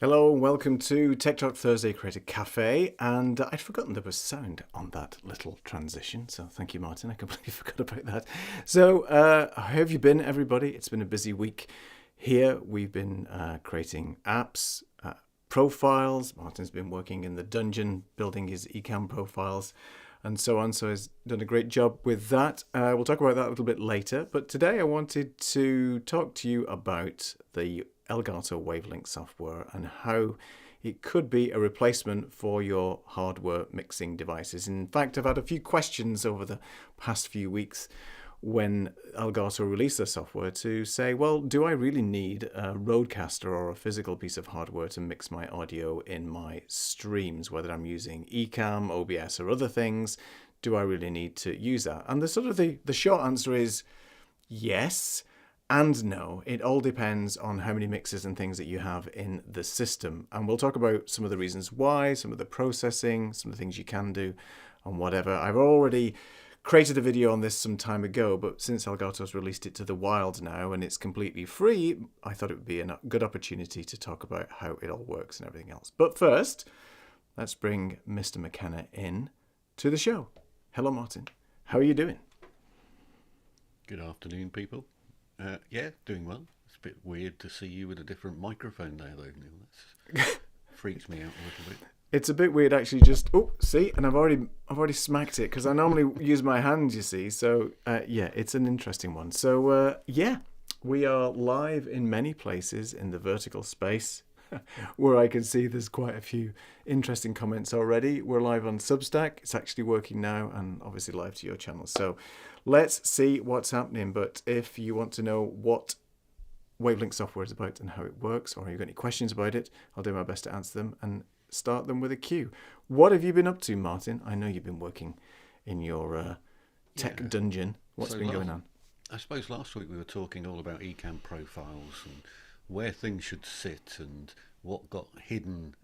Hello and welcome to Tech Talk Thursday Creator Cafe. And I'd forgotten there was sound on that little transition. So thank you, Martin. I completely forgot about that. So how have you been, everybody? It's been a busy week here. We've been creating apps, profiles. Martin's been working in the dungeon, building his Ecamm profiles and so on. So he's done a great job with that. We'll talk about that a little bit later. But today I wanted to talk to you about the Elgato Wave Link software and how it could be a replacement for your hardware mixing devices. In fact, I've had a few questions over the past few weeks when Elgato released their software to say, well, do I really need a Rodecaster or a physical piece of hardware to mix my audio in my streams, whether I'm using Ecamm, OBS or other things? Do I really need to use that? And the short answer is yes. And no, it all depends on how many mixes and things that you have in the system. And we'll talk about some of the reasons why, some of the processing, some of the things you can do, and whatever. I've already created a video on this some time ago, but since Elgato's released it to the wild now and it's completely free, I thought it would be a good opportunity to talk about how it all works and everything else. But first, let's bring Mr. McKenna in to the show. Hello, Martin. How are you doing? Good afternoon, people. Yeah, doing well. It's a bit weird to see you with a different microphone there, though, Neil. That freaks me out a little bit. It's a bit weird, actually. See, and I've already smacked it because I normally use my hands, you see. So yeah, it's an interesting one. So yeah, we are live in many places in the vertical space, where I can see there's quite a few interesting comments already. We're live on Substack. It's actually working now, and obviously live to your channel. So let's see what's happening. But if you want to know what Wavelink software is about and how it works, or you've got any questions about it, I'll do my best to answer them and start them with a cue. What have you been up to, Martin? I know you've been working in your tech dungeon. What's been going on? I suppose last week we were talking all about Ecamm profiles and where things should sit and what got hidden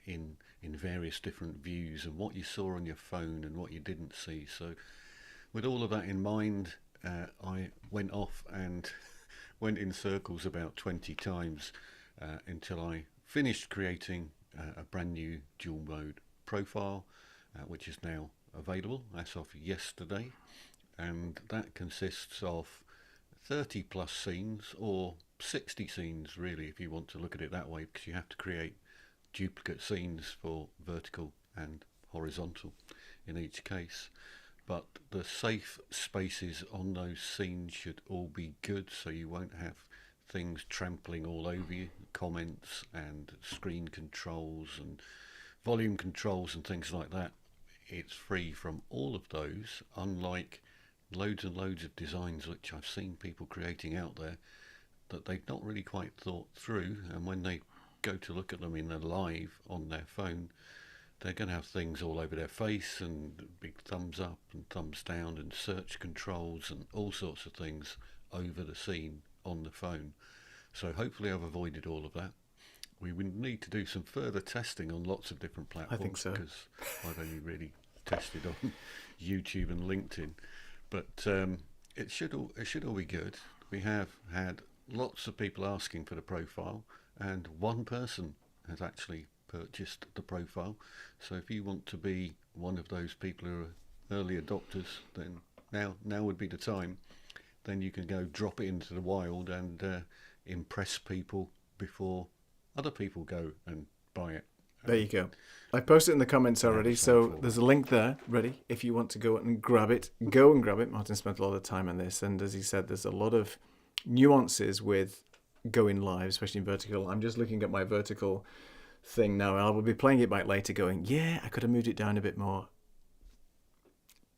in various different views and what you saw on your phone and what you didn't see. So with all of that in mind, I went off and went in circles about 20 times until I finished creating a brand new dual mode profile, which is now available as of yesterday, and that consists of 30 plus scenes, or 60 scenes really if you want to look at it that way, because you have to create duplicate scenes for vertical and horizontal in each case. But the safe spaces on those scenes should all be good, so you won't have things trampling all over you, comments and screen controls and volume controls and things like that. It's free from all of those, unlike loads and loads of designs which I've seen people creating out there that they've not really quite thought through, and when they go to look at them in their live on their phone, they're going to have things all over their face and big thumbs up and thumbs down and search controls and all sorts of things over the scene on the phone. So hopefully I've avoided all of that. We would need to do some further testing on lots of different platforms. I think so. Because I've only really tested on YouTube and LinkedIn. But it should all be good. We have had lots of people asking for the profile, and one person has actually purchased the profile. So if you want to be one of those people who are early adopters, then now would be the time. Then you can go drop it into the wild and impress people before other people go and buy it. There you go. I posted it in the comments already, so there's a link there ready if you want to go and grab it. Go and grab it. Martin spent a lot of time on this, and as he said, there's a lot of nuances with going live, especially in vertical. I'm just looking at my vertical thing now, and I will be playing it back later going, yeah, I could have moved it down a bit more.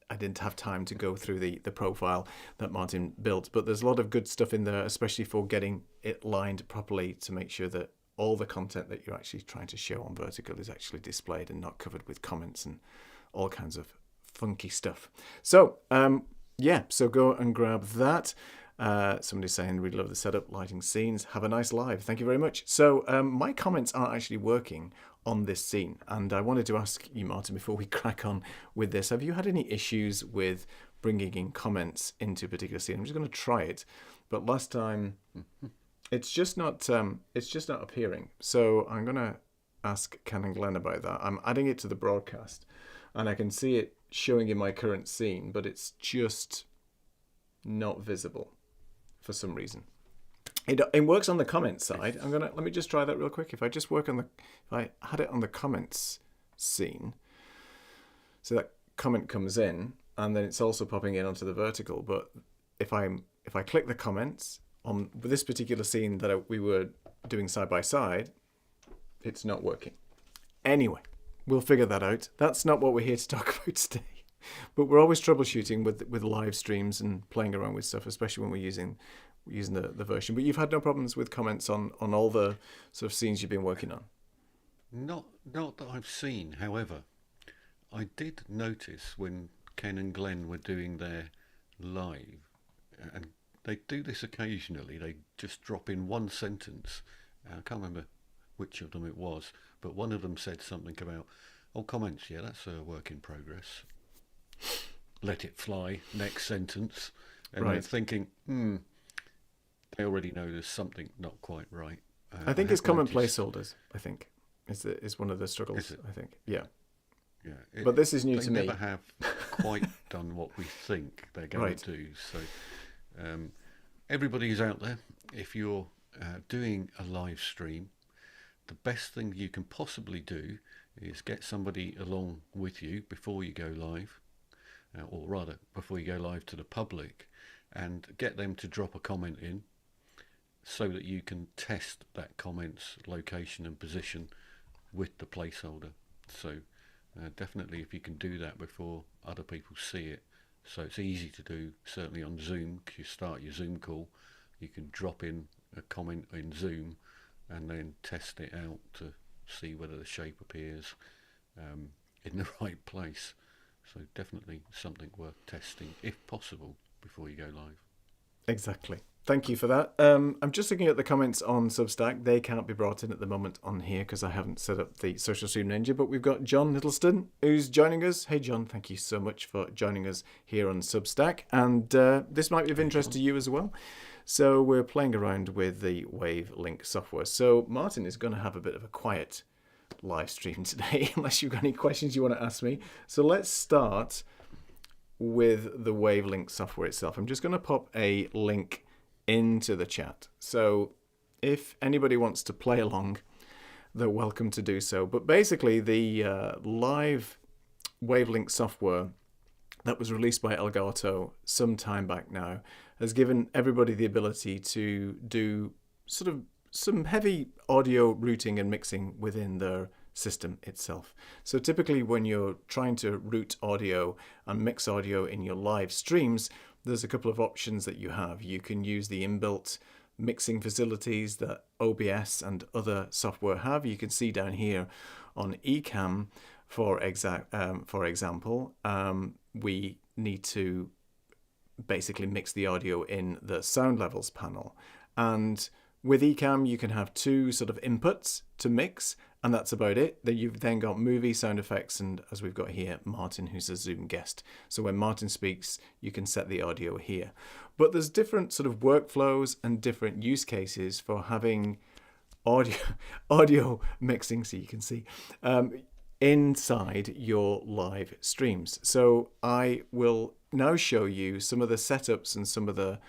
I didn't have time to go through the profile that Martin built, but there's a lot of good stuff in there, especially for getting it lined properly to make sure that all the content that you're actually trying to show on vertical is actually displayed and not covered with comments and all kinds of funky stuff. So yeah, so go and grab that. Somebody's saying we love the setup, lighting, scenes. Have a nice live. Thank you very much. So my comments aren't actually working on this scene, and I wanted to ask you, Martin, before we crack on with this, have you had any issues with bringing in comments into a particular scene? I'm just going to try it, but last time It's just not. It's just not appearing. So I'm gonna ask Ken and Glenn about that. I'm adding it to the broadcast, and I can see it showing in my current scene, but it's just not visible for some reason. It works on the comments side. Let me just try that real quick. If I just work on if I had it on the comments scene, so that comment comes in, and then it's also popping in onto the vertical. But if I click the comments on this particular scene that we were doing side by side, it's not working. Anyway, we'll figure that out. That's not what we're here to talk about today. But we're always troubleshooting with live streams and playing around with stuff, especially when we're using the version. But you've had no problems with comments on all the sort of scenes you've been working on? Not that I've seen. However, I did notice when Ken and Glenn were doing their live, and they do this occasionally, they just drop in one sentence. I can't remember which of them it was, but one of them said something about, oh, comments, yeah, that's a work in progress. Let it fly, next sentence. And Right. they're thinking, they already know there's something not quite right. I think it's have common noticed- placeholders, I think, is one of the struggles, Is it? I think. Yeah. Yeah, But this is new they to me. never have quite done what we think they're going Right. to do. So everybody who's out there, if you're doing a live stream, the best thing you can possibly do is get somebody along with you before you go live, or rather before you go live to the public, and get them to drop a comment in so that you can test that comment's location and position with the placeholder. So definitely if you can do that before other people see it, so it's easy to do, certainly on Zoom. You start your Zoom call, you can drop in a comment in Zoom and then test it out to see whether the shape appears in the right place. So definitely something worth testing if possible before you go live. Exactly. Thank you for that. I'm just looking at the comments on Substack. They can't be brought in at the moment on here because I haven't set up the Social Stream Ninja, but we've got John Littleston who's joining us. Hey, John, thank you so much for joining us here on Substack. And this might be of interest to you as well. So we're playing around with the Wave Link software. So Martin is going to have a bit of a quiet live stream today, unless you've got any questions you want to ask me. So let's start with the Wave Link software itself. I'm just going to pop a link into the chat. So if anybody wants to play along, they're welcome to do so. But basically, the live Wave Link software that was released by Elgato some time back now has given everybody the ability to do sort of some heavy audio routing and mixing within their system itself. So typically when you're trying to route audio and mix audio in your live streams, there's a couple of options that you have. You can use the inbuilt mixing facilities that OBS and other software have. You can see down here on Ecamm, for example, we need to basically mix the audio in the sound levels panel. And with Ecamm, you can have two sort of inputs to mix, and that's about it. Then you've then got movie sound effects, and as we've got here, Martin, who's a Zoom guest. So when Martin speaks, you can set the audio here. But there's different sort of workflows and different use cases for having audio mixing, so you can see, inside your live streams. So I will now show you some of the setups and some of the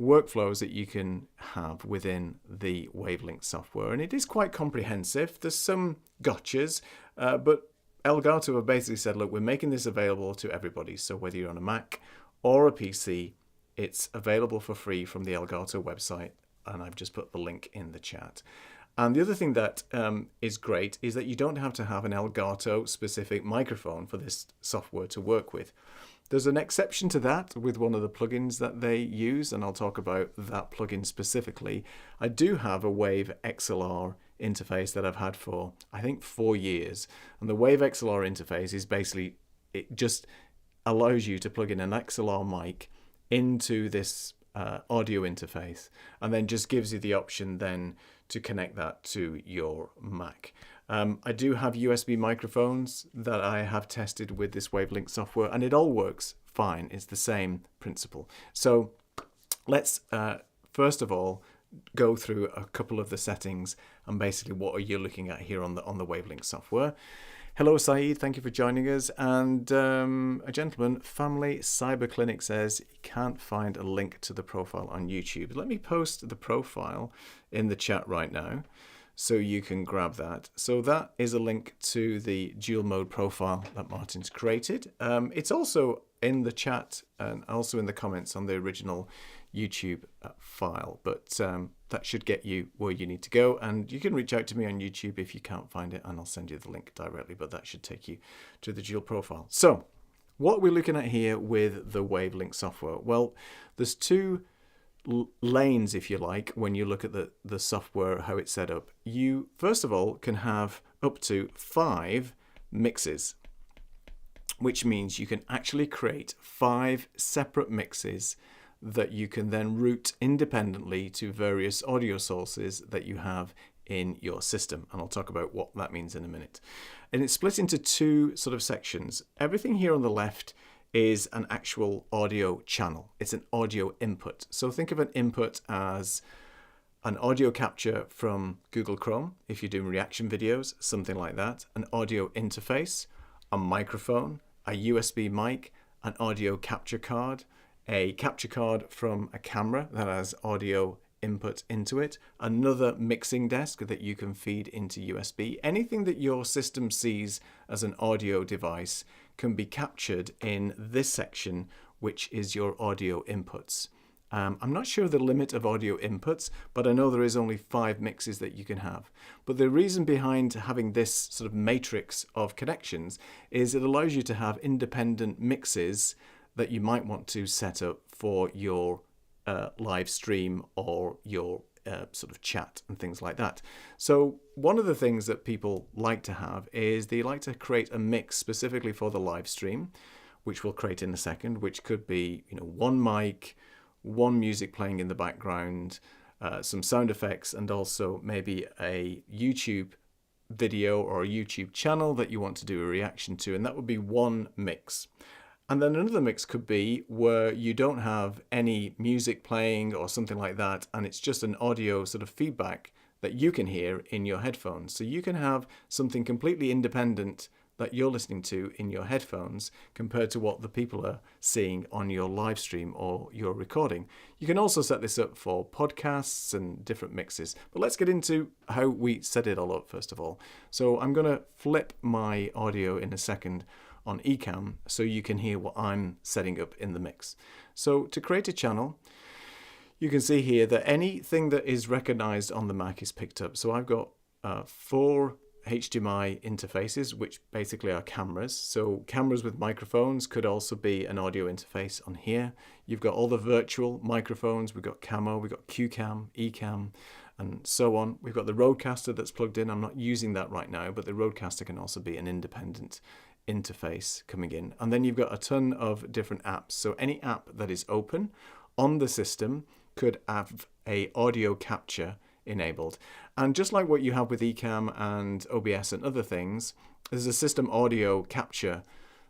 workflows that you can have within the Wave Link software, and it is quite comprehensive. There's some gotchas, but Elgato have basically said, look, we're making this available to everybody, so whether you're on a Mac or a PC, it's available for free from the Elgato website, and I've just put the link in the chat. And the other thing that is great is that you don't have to have an Elgato specific microphone for this software to work with. There's an exception to that with one of the plugins that they use, and I'll talk about that plugin specifically. I do have a Wave XLR interface that I've had for, I think, 4 years. And the Wave XLR interface is basically, it just allows you to plug in an XLR mic into this audio interface, and then just gives you the option then to connect that to your Mac. I do have USB microphones that I have tested with this Wave Link software, and it all works fine. It's the same principle. So let's first of all go through a couple of the settings and basically what are you looking at here on the Wave Link software. Hello, Saeed. Thank you for joining us. And a gentleman, Family Cyber Clinic, says he can't find a link to the profile on YouTube. Let me post the profile in the chat right now so you can grab that. So that is a link to the dual mode profile that Martin's created. It's also in the chat and also in the comments on the original YouTube file, but that should get you where you need to go, and you can reach out to me on YouTube if you can't find it and I'll send you the link directly, but that should take you to the dual profile. So what we're looking at here with the Wave Link software, well, there's two lanes, if you like, when you look at the software, how it's set up. You first of all can have up to 5 mixes, which means you can actually create 5 separate mixes that you can then route independently to various audio sources that you have in your system. And I'll talk about what that means in a minute. And it's split into 2 sort of sections. Everything here on the left is an actual audio channel. It's an audio input. So think of an input as an audio capture from Google Chrome, if you're doing reaction videos, something like that, an audio interface, a microphone, a USB mic, an audio capture card, a capture card from a camera that has audio input into it, another mixing desk that you can feed into USB. Anything that your system sees as an audio device can be captured in this section, which is your audio inputs. I'm not sure the limit of audio inputs, but I know there is only 5 mixes that you can have. But the reason behind having this sort of matrix of connections is it allows you to have independent mixes that you might want to set up for your live stream or your sort of chat and things like that. So one of the things that people like to have is they like to create a mix specifically for the live stream, which we'll create in a second, which could be, you know, 1 mic, 1 music playing in the background, some sound effects, and also maybe a YouTube video or a YouTube channel that you want to do a reaction to, and that would be 1 mix. And then another mix could be where you don't have any music playing or something like that, and it's just an audio sort of feedback that you can hear in your headphones. So you can have something completely independent that you're listening to in your headphones compared to what the people are seeing on your live stream or your recording. You can also set this up for podcasts and different mixes. But let's get into how we set it all up first of all. So I'm going to flip my audio in a second on Ecamm so you can hear what I'm setting up in the mix. So to create a channel, you can see here that anything that is recognized on the Mac is picked up. So I've got 4 HDMI interfaces, which basically are cameras. So cameras with microphones could also be an audio interface on here. You've got all the virtual microphones. We've got Camo, we've got Qcam, Ecamm, and so on. We've got the Rodecaster that's plugged in. I'm not using that right now, but the Rodecaster can also be an independent interface coming in. And then you've got a ton of different apps. So any app that is open on the system could have a audio capture enabled. And just like what you have with Ecamm and OBS and other things, there's a system audio capture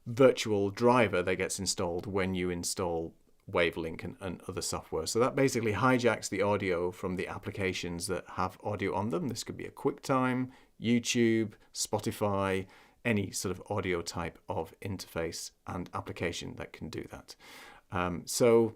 virtual driver that gets installed when you install Wave Link and other software. So that basically hijacks the audio from the applications that have audio on them. This could be a QuickTime, YouTube, Spotify, any sort of audio type of interface and application that can do that. So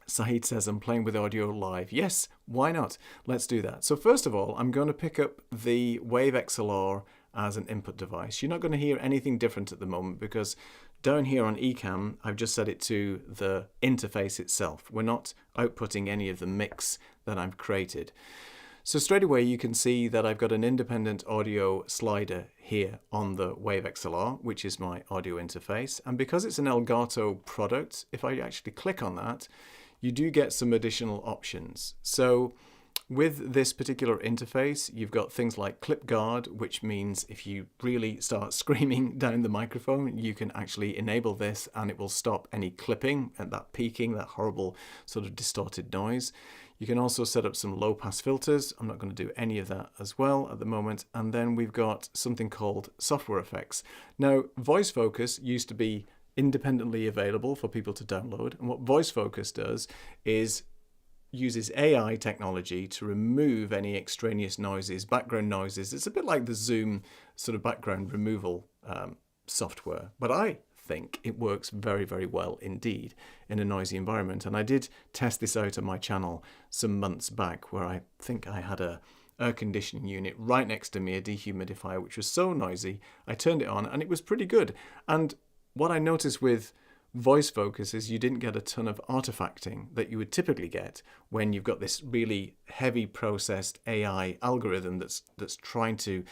Saeed says, I'm playing with audio live. Yes, why not? Let's do that. So first of all, I'm going to pick up the Wave XLR as an input device. You're not going to hear anything different at the moment because down here on Ecamm, I've just set it to the interface itself. We're not outputting any of the mix that I've created. So straight away you can see that I've got an independent audio slider here on the Wave XLR, which is my audio interface. And because it's an Elgato product, if I actually click on that, you do get some additional options. So with this particular interface, you've got things like clip guard, which means if you really start screaming down the microphone, you can actually enable this and it will stop any clipping and that peaking, that horrible sort of distorted noise. You can also set up some low pass filters. I'm not going to do any of that as well at the moment. And then we've got something called software effects. Now, voice focus used to be independently available for people to download. And what voice focus does is uses AI technology to remove any extraneous noises, background noises. It's a bit like the Zoom sort of background removal software, but I think it works very, very well indeed in a noisy environment. And I did test this out on my channel some months back, where I think I had a air conditioning unit right next to me, a dehumidifier, which was so noisy. I turned it on and it was pretty good. And what I noticed with voice focus is you didn't get a ton of artifacting that you would typically get when you've got this really heavy processed AI algorithm that's trying to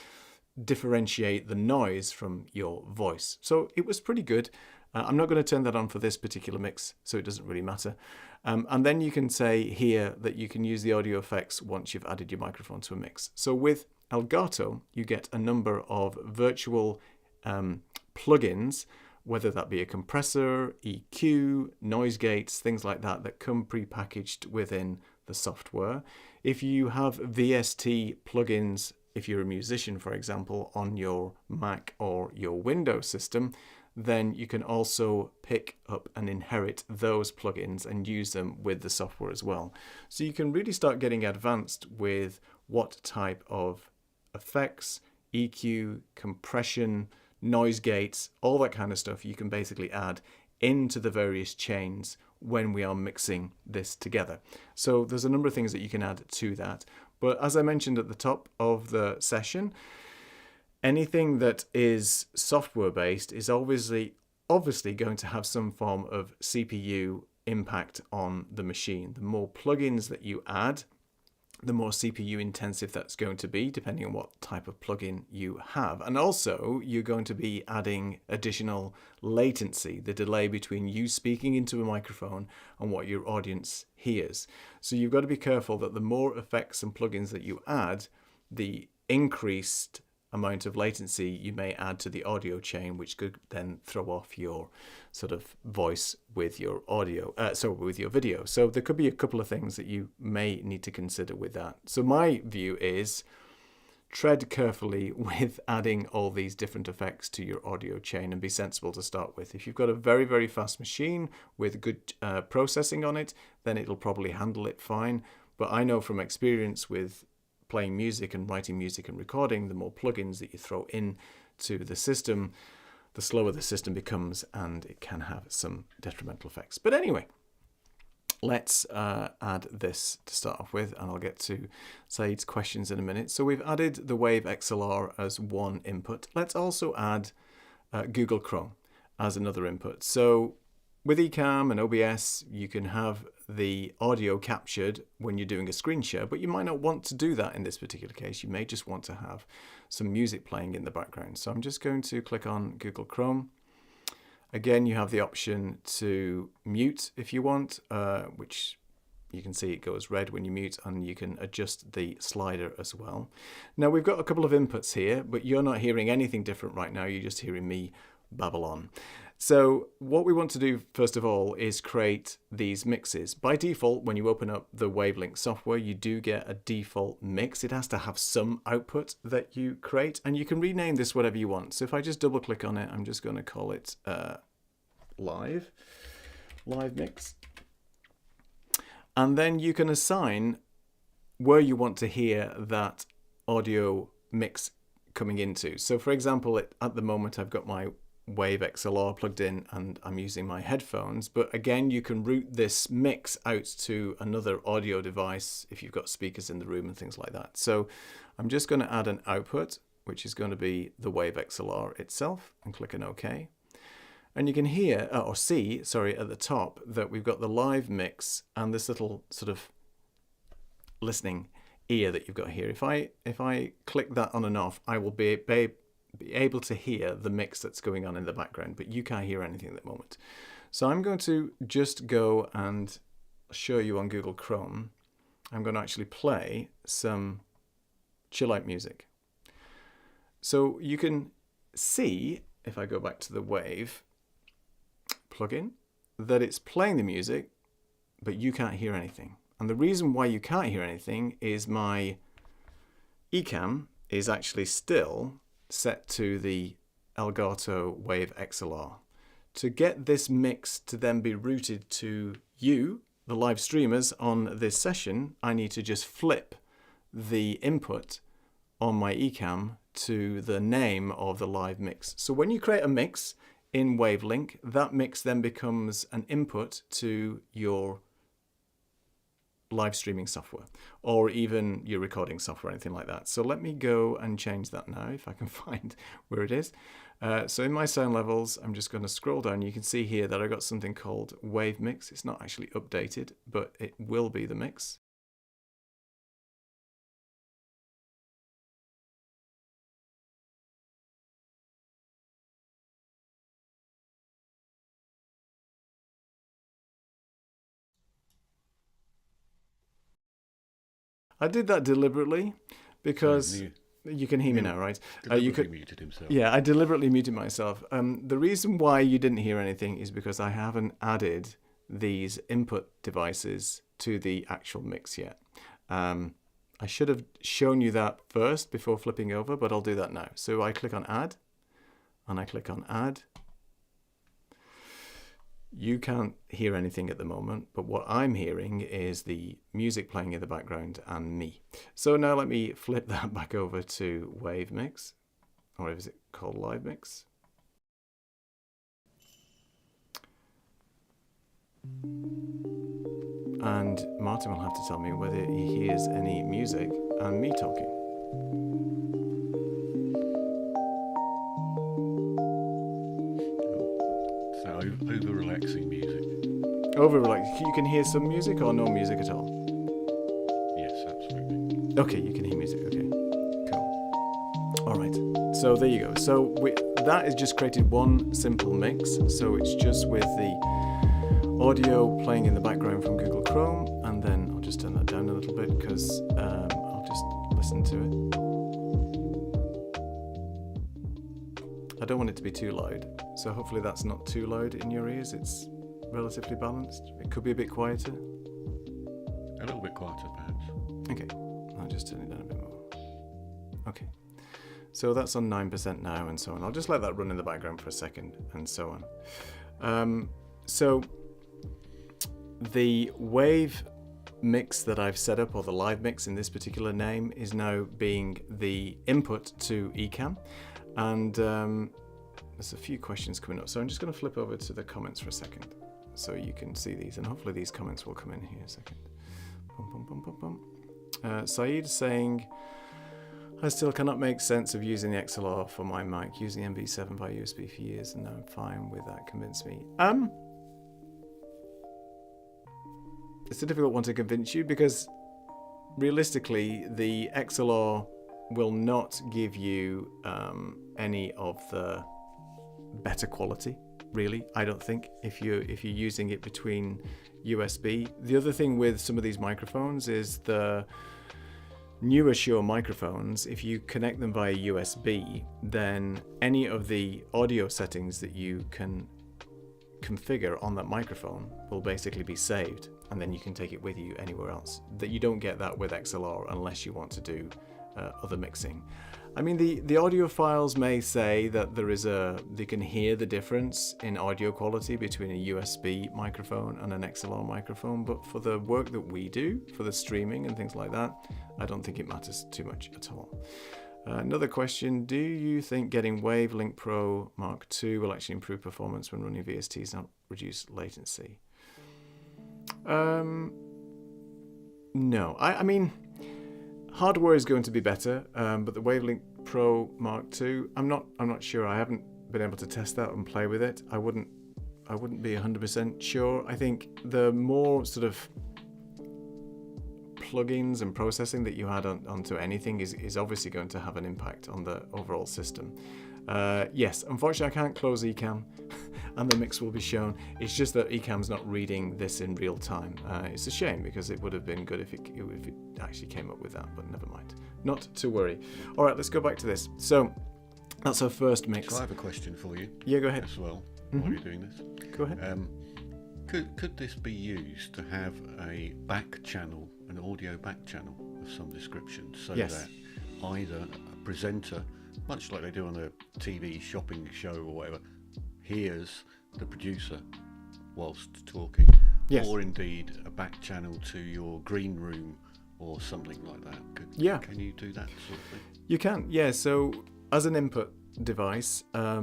differentiate the noise from your voice. So it was pretty good. I'm not going to turn that on for this particular mix, so it doesn't really matter. And then you can say here that you can use the audio effects once you've added your microphone to a mix. So with Elgato, you get a number of virtual plugins, whether that be a compressor, EQ, noise gates, things like that, that come pre-packaged within the software. If you have VST plugins, if you're a musician, for example, on your Mac or your Windows system, then you can also pick up and inherit those plugins and use them with the software as well. So you can really start getting advanced with what type of effects, EQ, compression, noise gates, all that kind of stuff you can basically add into the various chains when we are mixing this together. So there's a number of things that you can add to that. But as I mentioned at the top of the session, anything that is software based is obviously going to have some form of CPU impact on the machine. The more plugins that you add, the more CPU intensive that's going to be, depending on what type of plugin you have. And also, you're going to be adding additional latency, the delay between you speaking into a microphone and what your audience hears. So you've got to be careful that the more effects and plugins that you add, the increased amount of latency you may add to the audio chain, which could then throw off your sort of voice with your audio, with your video. So there could be a couple of things that you may need to consider with that. So my view is tread carefully with adding all these different effects to your audio chain and be sensible to start with. If you've got a very, very fast machine with good processing on it, then it'll probably handle it fine. But I know from experience with playing music and writing music and recording, the more plugins that you throw in to the system, the slower the system becomes, and it can have some detrimental effects. But anyway, let's add this to start off with, and I'll get to Saeed's questions in a minute. So we've added the Wave XLR as one input. Let's also add Google Chrome as another input. So with Ecamm and OBS, you can have the audio captured when you're doing a screen share, but you might not want to do that in this particular case. You may just want to have some music playing in the background. So I'm just going to click on Google Chrome. Again, you have the option to mute if you want, which you can see it goes red when you mute, and you can adjust the slider as well. Now we've got a couple of inputs here, but you're not hearing anything different right now. You're just hearing me babble on. So what we want to do first of all is create these mixes. By default, when you open up the Wave Link software, you do get a default mix. It has to have some output that you create, and you can rename this whatever you want. So if I just double click on it, I'm just going to call it live mix. And then you can assign where you want to hear that audio mix coming into. So for example, at the moment I've got my Wave XLR plugged in and I'm using my headphones, but again you can route this mix out to another audio device if you've got speakers in the room and things like that. So I'm just going to add an output, which is going to be the Wave XLR itself, and click on OK. And you can hear or see, sorry, at the top that we've got the live mix and this little sort of listening ear that you've got here. If I click that on and off, I will be able to hear the mix that's going on in the background, but you can't hear anything at the moment. So I'm going to just go and show you on Google Chrome. I'm going to actually play some chill out music. So you can see, if I go back to the Wave plugin, that it's playing the music, but you can't hear anything. And the reason why you can't hear anything is my Ecamm is actually still set to the Elgato Wave XLR. To get this mix to then be routed to you, the live streamers on this session, I need to just flip the input on my Ecamm to the name of the live mix. So when you create a mix in Wave Link, that mix then becomes an input to your live streaming software, or even your recording software, anything like that. So let me go and change that now, if I can find where it is. So in my sound levels, I'm just going to scroll down. You can see here that I got something called Wave Mix. It's not actually updated, but it will be the mix. I did that deliberately because you can hear me now, right? You could muted himself. Yeah, I deliberately muted myself. The reason why you didn't hear anything is because I haven't added these input devices to the actual mix yet. I should have shown you that first before flipping over, but I'll do that now. So I click on Add, and I click on Add. You can't hear anything at the moment, but what I'm hearing is the music playing in the background and me. So now let me flip that back over to Wave Mix, or is it called Live Mix? And Martin will have to tell me whether he hears any music and me talking. Over relaxing music. Over relaxing. You can hear some music or no music at all? Yes, absolutely. Okay, you can hear music. Okay, cool. All right. So there you go. So that is just created one simple mix. So it's just with the audio playing in the background from Google Chrome, and then I'll just turn that down a little bit because I'll just listen to it. I don't want it to be too loud, so hopefully that's not too loud in your ears. It's relatively balanced. It could be a bit quieter. A little bit quieter, perhaps. Okay, I'll just turn it down a bit more. Okay, so that's on 9% now and so on. I'll just let that run in the background for a second and so on. So the wave mix that I've set up, or the live mix in this particular name, is now being the input to Ecamm. And there's a few questions coming up, so I'm just going to flip over to the comments for a second so you can see these, and hopefully these comments will come in here a second. Saeed is saying, I still cannot make sense of using the XLR for my mic, using MV7 via USB for years, and I'm fine with that. Convince me. It's a difficult one to convince you because realistically the XLR will not give you any of the better quality, really. I don't think if you're using it between USB. The other thing with some of these microphones is the newer Shure microphones, if you connect them via USB, then any of the audio settings that you can configure on that microphone will basically be saved, and then you can take it with you anywhere else. That you don't get that with XLR unless you want to do other mixing. I mean, the audio files may say that they can hear the difference in audio quality between a USB microphone and an XLR microphone, but for the work that we do, for the streaming and things like that, I don't think it matters too much at all. Another question, do you think getting Wave Link Pro Mark II will actually improve performance when running VSTs and reduce latency? No, I mean, hardware is going to be better, but the Wave Link Pro Mark II, I'm not sure. I haven't been able to test that and play with it. I wouldn't be 100% sure. I think the more sort of plugins and processing that you had onto anything is obviously going to have an impact on the overall system. Yes, unfortunately I can't close Ecamm and the mix will be shown. It's just that Ecamm's not reading this in real time. It's a shame because it would have been good if it actually came up with that, but never mind. Not to worry. All right, let's go back to this. So that's our first mix. So I have a question for you. Yeah, go ahead. As well, while you're doing this. Go ahead. Could this be used to have a back channel, an audio back channel of some description, so that either a presenter, much like they do on a TV shopping show or whatever, hears the producer whilst talking, Yes. or indeed a back channel to your green room or something like that. Yeah. Can you do that sort of thing? You can, yeah. So as an input device, let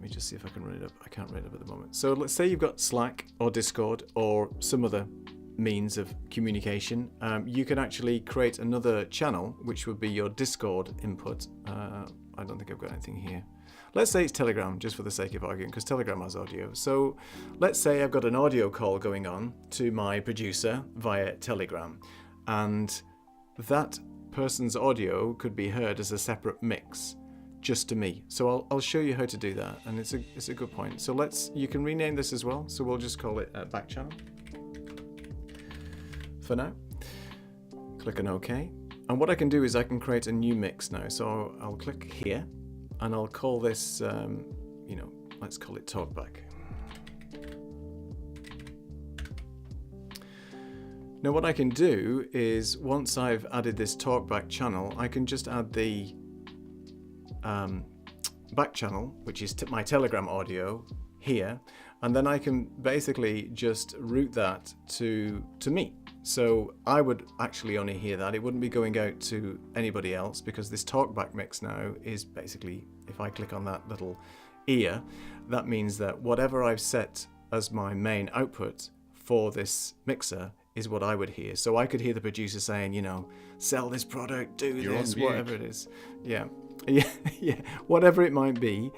me just see if I can run it up. I can't run it up at the moment. So let's say you've got Slack or Discord or some other means of communication. You can actually create another channel, which would be your Discord input. I don't think I've got anything here. Let's say it's Telegram, just for the sake of arguing, because Telegram has audio. So let's say I've got an audio call going on to my producer via Telegram, and that person's audio could be heard as a separate mix just to me. So I'll show you how to do that, and it's a good point. So you can rename this as well. So we'll just call it back channel for now. Click on OK. And what I can do is I can create a new mix now. So I'll click here and I'll call this, let's call it Talkback. Now what I can do is once I've added this Talkback channel, I can just add the back channel, which is my Telegram audio here, and then I can basically just route that to me. So I would actually only hear that. It wouldn't be going out to anybody else, because this Talkback mix now is basically, if I click on that little ear, that means that whatever I've set as my main output for this mixer is what I would hear. So I could hear the producer saying, sell this product, do this, whatever it is. Yeah, whatever it might be.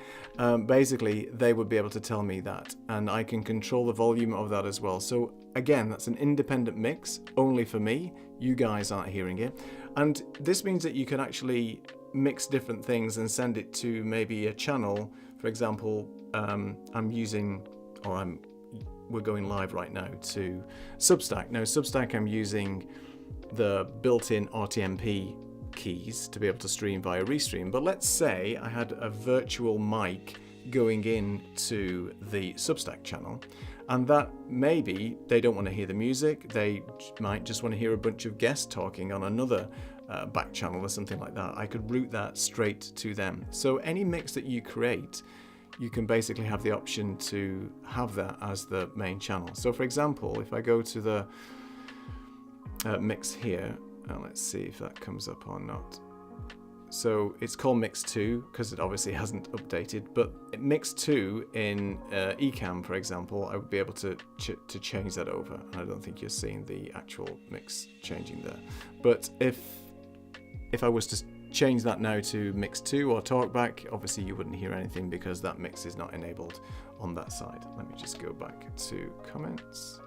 Basically, they would be able to tell me that, and I can control the volume of that as well. So again, that's an independent mix, only for me. You guys aren't hearing it. And this means that you can actually mix different things and send it to maybe a channel. For example, we're going live right now to Substack. Now, Substack, I'm using the built-in RTMP keys to be able to stream via Restream. But let's say I had a virtual mic going into the Substack channel, and that maybe they don't want to hear the music. They might just want to hear a bunch of guests talking on another back channel or something like that. I could route that straight to them. So any mix that you create, you can basically have the option to have that as the main channel. So for example, if I go to the mix here, let's see if that comes up or not. So it's called Mix 2 because it obviously hasn't updated, but Mix 2 in Ecamm, for example, I would be able to change that over. And I don't think you're seeing the actual mix changing there. But if I was to change that now to Mix 2 or Talkback, obviously you wouldn't hear anything because that mix is not enabled on that side. Let me just go back to comments.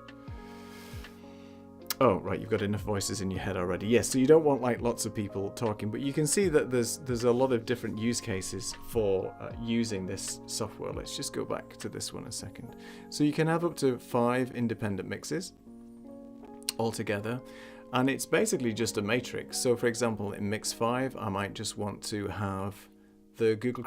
Oh, right, you've got enough voices in your head already. Yes, so you don't want like lots of people talking, but you can see that there's a lot of different use cases for using this software. Let's just go back to this one a second. So you can have up to 5 independent mixes altogether, and it's basically just a matrix. So for example, in Mix 5, I might just want to have the Google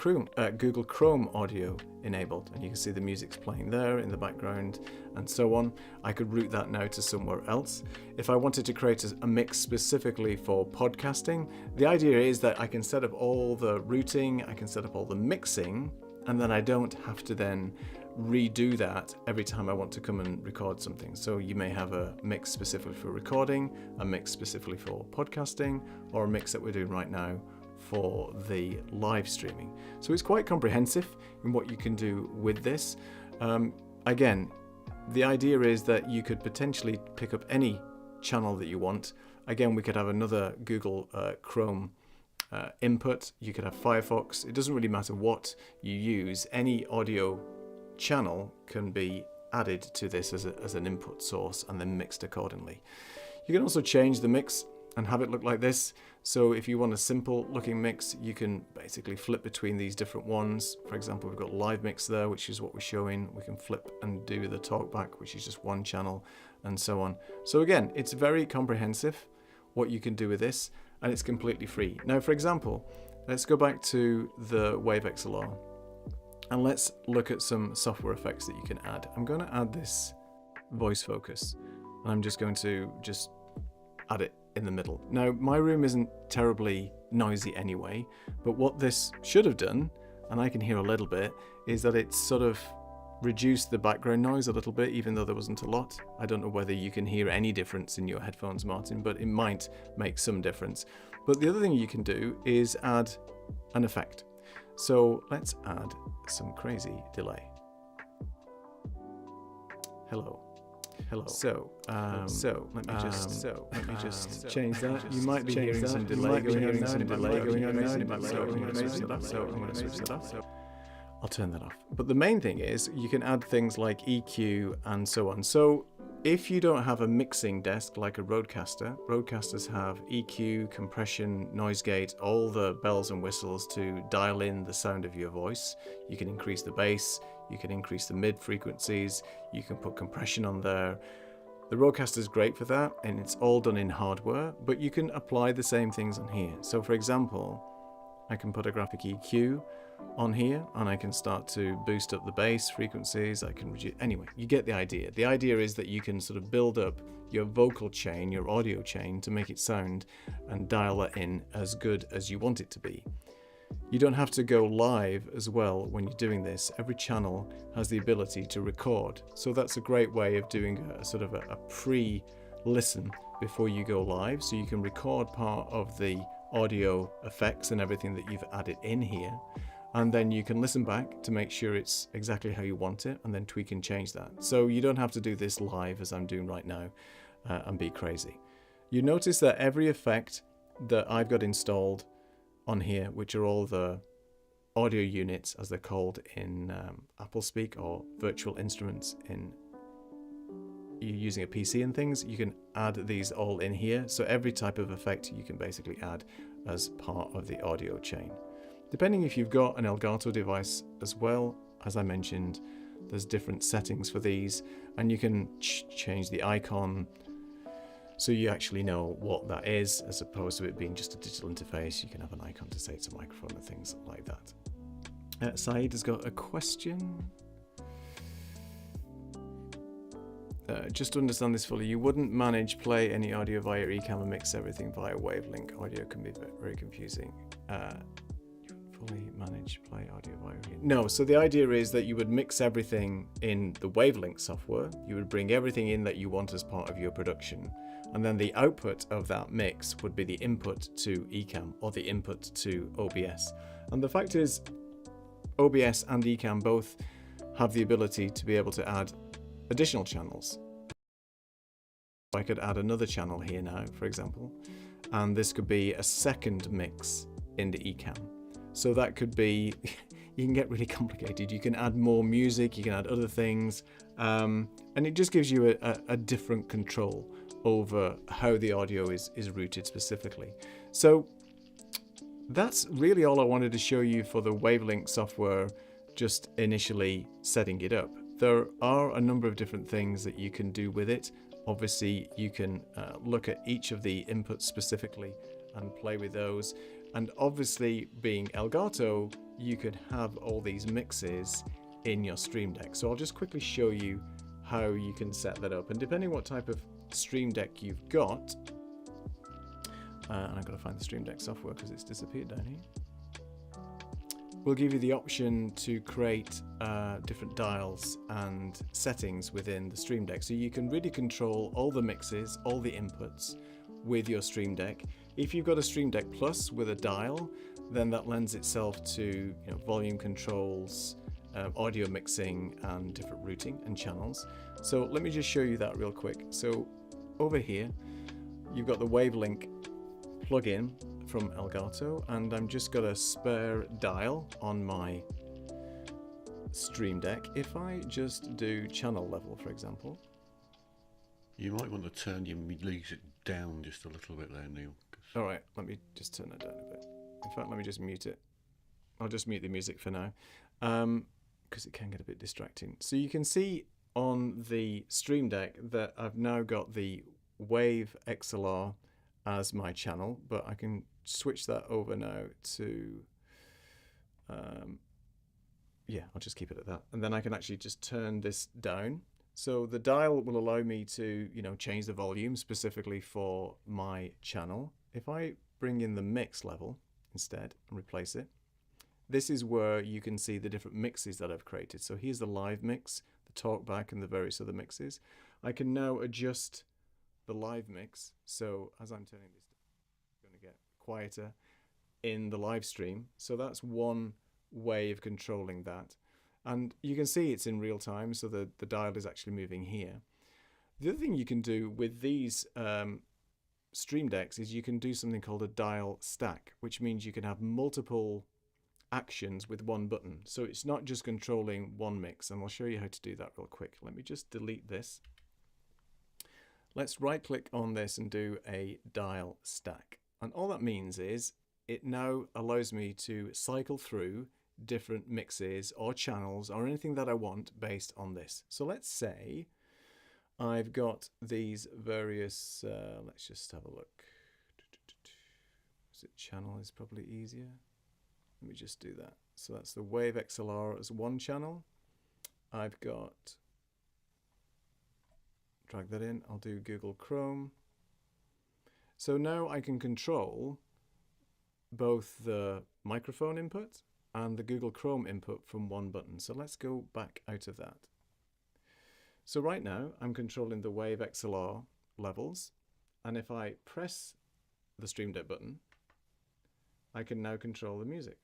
Chrome audio enabled, and you can see the music's playing there in the background and so on. I could route that now to somewhere else. If I wanted to create a mix specifically for podcasting, the idea is that I can set up all the routing, I can set up all the mixing, and then I don't have to then redo that every time I want to come and record something. So you may have a mix specifically for recording, a mix specifically for podcasting, or a mix that we're doing right now for the live streaming. So it's quite comprehensive in what you can do with this. Again, the idea is that you could potentially pick up any channel that you want. Again, we could have another Google Chrome input. You could have Firefox. It doesn't really matter what you use. Any audio channel can be added to this as an input source and then mixed accordingly. You can also change the mix and have it look like this. So if you want a simple looking mix, you can basically flip between these different ones. For example, we've got live mix there, which is what we're showing. We can flip and do the talkback, which is just one channel, and so on. So again, it's very comprehensive what you can do with this, and it's completely free. Now, for example, let's go back to the Wave XLR and let's look at some software effects that you can add. I'm going to add this voice focus, and I'm just going to add it in the middle. Now, my room isn't terribly noisy anyway, but what this should have done, and I can hear a little bit, is that it's sort of reduce the background noise a little bit, even though there wasn't a lot. I don't know whether you can hear any difference in your headphones, Martin, but it might make some difference. But the other thing you can do is add an effect. So let's add some crazy delay. Hello. So let me just change that. You might be hearing some delay going on now. So I'm going to switch that off. I'll turn that off. But the main thing is you can add things like EQ and so on. So if you don't have a mixing desk like a Rodecaster, Roadcasters have EQ, compression, noise gate, all the bells and whistles to dial in the sound of your voice. You can increase the bass, you can increase the mid frequencies, you can put compression on there. The Rodecaster is great for that, and it's all done in hardware, but you can apply the same things on here. So for example, I can put a graphic EQ on here and I can start to boost up the bass frequencies. I can reduce, anyway, you get the idea. The idea is that you can sort of build up your vocal chain, your audio chain, to make it sound and dial it in as good as you want it to be. You don't have to go live as well when you're doing this. Every channel has the ability to record, so that's a great way of doing a sort of a pre-listen before you go live, so you can record part of the audio effects and everything that you've added in here, and then you can listen back to make sure it's exactly how you want it, and then tweak and change that. So you don't have to do this live as I'm doing right now and be crazy. You notice that every effect that I've got installed on here, which are all the audio units as they're called in Apple speak, or virtual instruments in you're using a PC and things, you can add these all in here. So every type of effect you can basically add as part of the audio chain. Depending if you've got an Elgato device as well, as I mentioned, there's different settings for these, and you can change the icon so you actually know what that is, as opposed to it being just a digital interface. You can have an icon to say it's a microphone and things like that. Saeed has got a question. Just to understand this fully, you wouldn't manage play any audio via Ecamm and mix everything via Wave Link. Audio can be very confusing. You would fully manage play audio via Ecamm? No, so the idea is that you would mix everything in the Wave Link software. You would bring everything in that you want as part of your production. And then the output of that mix would be the input to Ecamm or the input to OBS. And the fact is, OBS and Ecamm both have the ability to be able to add additional channels. I could add another channel here now, for example, and this could be a second mix into Ecamm. So that could be, you can get really complicated. You can add more music, you can add other things, and it just gives you a different control over how the audio is routed specifically. So that's really all I wanted to show you for the Wave Link software, just initially setting it up. There are a number of different things that you can do with it. Obviously, you can look at each of the inputs specifically and play with those. And obviously, being Elgato, you could have all these mixes in your Stream Deck. So I'll just quickly show you how you can set that up. And depending what type of Stream Deck you've got, and I've got to find the Stream Deck software because it's disappeared down here. We'll give you the option to create different dials and settings within the Stream Deck, so you can really control all the mixes, all the inputs with your Stream Deck. If you've got a Stream Deck Plus with a dial, then that lends itself to volume controls, audio mixing, and different routing and channels. So let me just show you that real quick. So over here, you've got the Wave Link plugin from Elgato, and I'm just got a spare dial on my Stream Deck. If I just do channel level, for example. You might want to turn your music down just a little bit there, Neil. All right, let me just turn it down a bit. In fact, let me just mute it. I'll just mute the music for now, because it can get a bit distracting. So you can see on the Stream Deck that I've now got the Wave XLR as my channel, but I can switch that over now to yeah, I'll just keep it at that, and then I can actually just turn this down. So the dial will allow me to change the volume specifically for my channel. If I bring in the mix level instead and replace it, this is where you can see the different mixes that I've created. So here's the live mix, the talkback, and the various other mixes. I can now adjust the live mix. So as I'm turning this, it's going to get quieter in the live stream. So that's one way of controlling that. And you can see it's in real time, so the dial is actually moving here. The other thing you can do with these Stream Decks is you can do something called a dial stack, which means you can have multiple actions with one button. So it's not just controlling one mix, and I'll show you how to do that real quick. Let me just delete this. Let's right click on this and do a dial stack. And all that means is it now allows me to cycle through different mixes or channels or anything that I want based on this. So let's say I've got these various, let's just have a look. Is it channel is probably easier? Let me just do that. So that's the Wave XLR as one channel. I've got, drag that in, I'll do Google Chrome. So now I can control both the microphone input and the Google Chrome input from one button. So let's go back out of that. So right now I'm controlling the Wave XLR levels, and if I press the Stream Deck button, I can now control the music.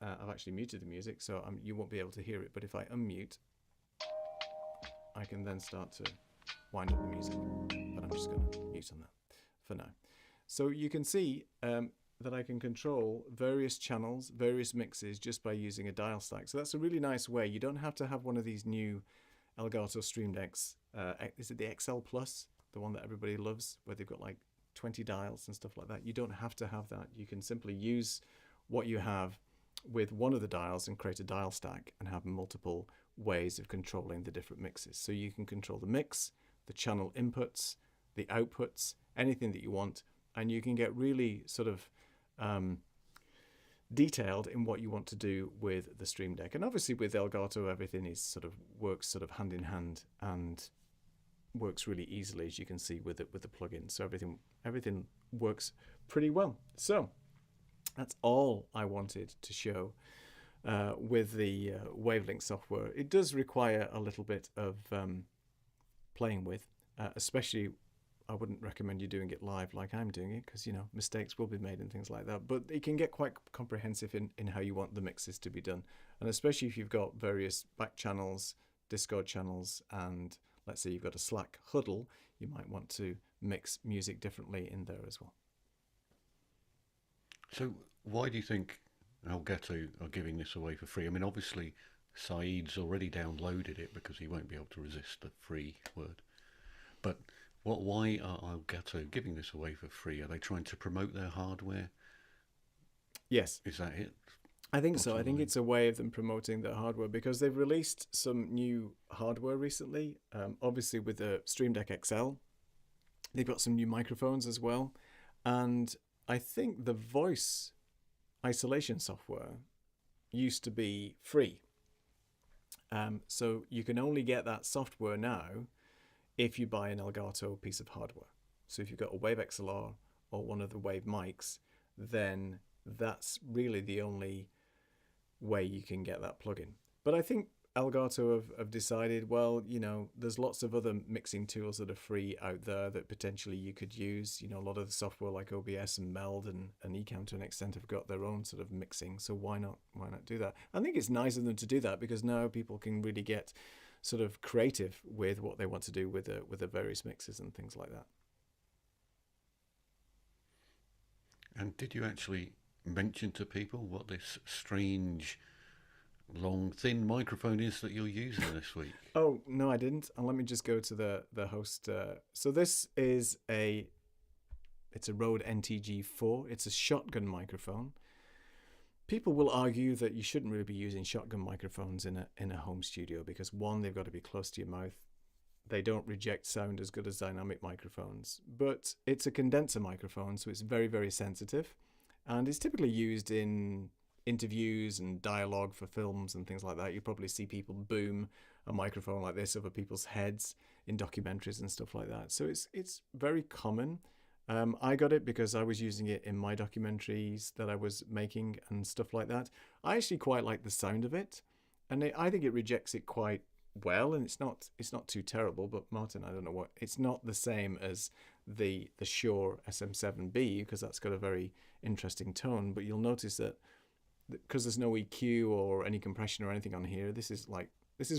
I've actually muted the music, so you won't be able to hear it, but if I unmute, I can then start to wind up the music, but I'm just going to mute on that for now. So you can see that I can control various channels, various mixes just by using a dial stack. So that's a really nice way. You don't have to have one of these new Elgato Stream Decks. Is it the XL Plus, the one that everybody loves, where they've got like 20 dials and stuff like that? You don't have to have that. You can simply use what you have with one of the dials and create a dial stack and have multiple ways of controlling the different mixes. So you can control the mix, the channel inputs, the outputs, anything that you want, and you can get really sort of detailed in what you want to do with the Stream Deck. And obviously with Elgato, everything is works sort of hand in hand and works really easily, as you can see with the plugin. So everything works pretty well. So that's all I wanted to show with the Wave Link software. It does require a little bit of playing with, especially I wouldn't recommend you doing it live like I'm doing it, because, you know, mistakes will be made and things like that. But it can get quite comprehensive in how you want the mixes to be done. And especially if you've got various back channels, Discord channels, and let's say you've got a Slack huddle, you might want to mix music differently in there as well. So why do you think Elgato are giving this away for free? I mean, obviously Saeed's already downloaded it because he won't be able to resist the free word. But why are Elgato giving this away for free? Are they trying to promote their hardware? Yes. Is that it? I think so. I think it's a way of them promoting their hardware, because they've released some new hardware recently. Obviously with the Stream Deck XL, they've got some new microphones as well. And I think the voice isolation software used to be free. So you can only get that software now if you buy an Elgato piece of hardware. So if you've got a Wave XLR or one of the Wave mics, then that's really the only way you can get that plugin. But I think Elgato have decided, well, you know, there's lots of other mixing tools that are free out there that potentially you could use. You know, a lot of the software like OBS and Meld and Ecamm to an extent have got their own sort of mixing. So why not do that? I think it's nice of them to do that, because now people can really get sort of creative with what they want to do with the various mixes and things like that. And did you actually mention to people what this strange long thin microphone is that you're using this week? Oh no, I didn't. And let me just go to the host. So this is it's a Rode NTG4. It's a shotgun microphone. People will argue that you shouldn't really be using shotgun microphones in a home studio, because one, they've got to be close to your mouth. They don't reject sound as good as dynamic microphones, but it's a condenser microphone, so it's very, very sensitive, and it's typically used in interviews and dialogue for films and things like that. You probably see people boom a microphone like this over people's heads in documentaries and stuff like that. So it's very common. I got it because I was using it in my documentaries that I was making and stuff like that. I actually quite like the sound of it, and I think it rejects it quite well, and it's not too terrible. But Martin, I don't know what, it's not the same as the Shure SM7B, because that's got a very interesting tone. But you'll notice that because there's no EQ or any compression or anything on here, this is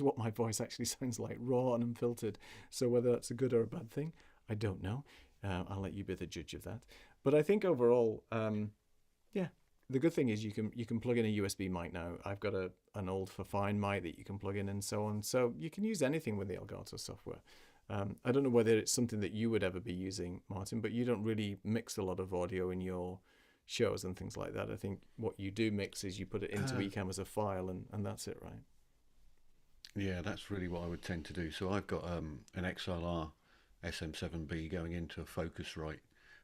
what my voice actually sounds like, raw and unfiltered. So whether that's a good or a bad thing, I don't know. I'll let you be the judge of that. But I think overall, yeah, the good thing is you can plug in a USB mic now. I've got an old Fine mic that you can plug in and so on. So you can use anything with the Elgato software. I don't know whether it's something that you would ever be using, Martin, but you don't really mix a lot of audio in your shows and things like that. I think what you do mix is you put it into Ecamm as a file, and that's it, right? Yeah, that's really what I would tend to do. So I've got an XLR SM7B going into a Focusrite,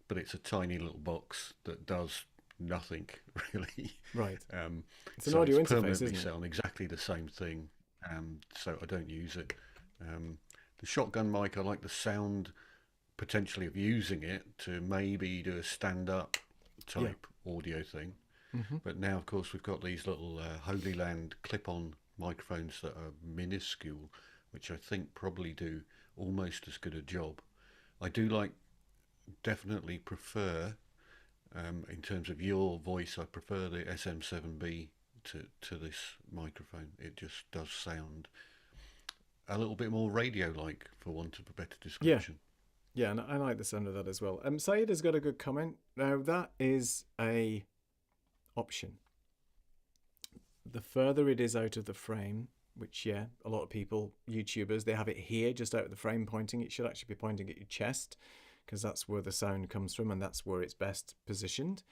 but it's a tiny little box that does nothing really. Right. It's an So audio it's interface, permanently isn't set it? on exactly the same thing, so I don't use it. The shotgun mic, I like the sound potentially of using it to maybe do a stand-up Yeah. type audio thing. Hmm. But now, of course, we've got these little Holy Land clip-on microphones that are minuscule, which I think probably do almost as good a job. I do definitely prefer, in terms of your voice, I prefer the SM7B to this microphone. It just does sound a little bit more radio-like, for want of a better Yeah. description. Yeah, and I like the sound of that as well. Saeed has got a good comment. Now that is a option. The further it is out of the frame, which, yeah, a lot of people, YouTubers, they have it here just out of the frame pointing. It should actually be pointing at your chest, because that's where the sound comes from and that's where it's best positioned.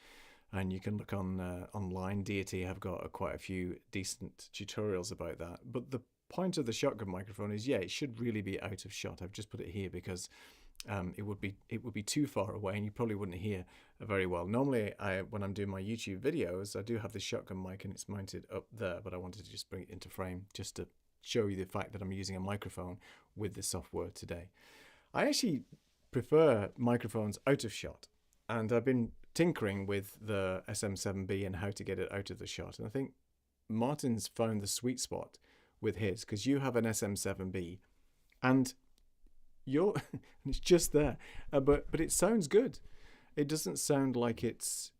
And you can look on online. Deity have got quite a few decent tutorials about that. But the point of the shotgun microphone is, yeah, it should really be out of shot. I've just put it here because it would be too far away and you probably wouldn't hear very well. Normally, when I'm doing my YouTube videos, I do have the shotgun mic and it's mounted up there, but I wanted to just bring it into frame just to show you the fact that I'm using a microphone with the software today. I actually prefer microphones out of shot, and I've been tinkering with the SM7B and how to get it out of the shot. And I think Martin's found the sweet spot with his, because you have an SM7B and you're and it's just there, but it sounds good. It doesn't sound like it's.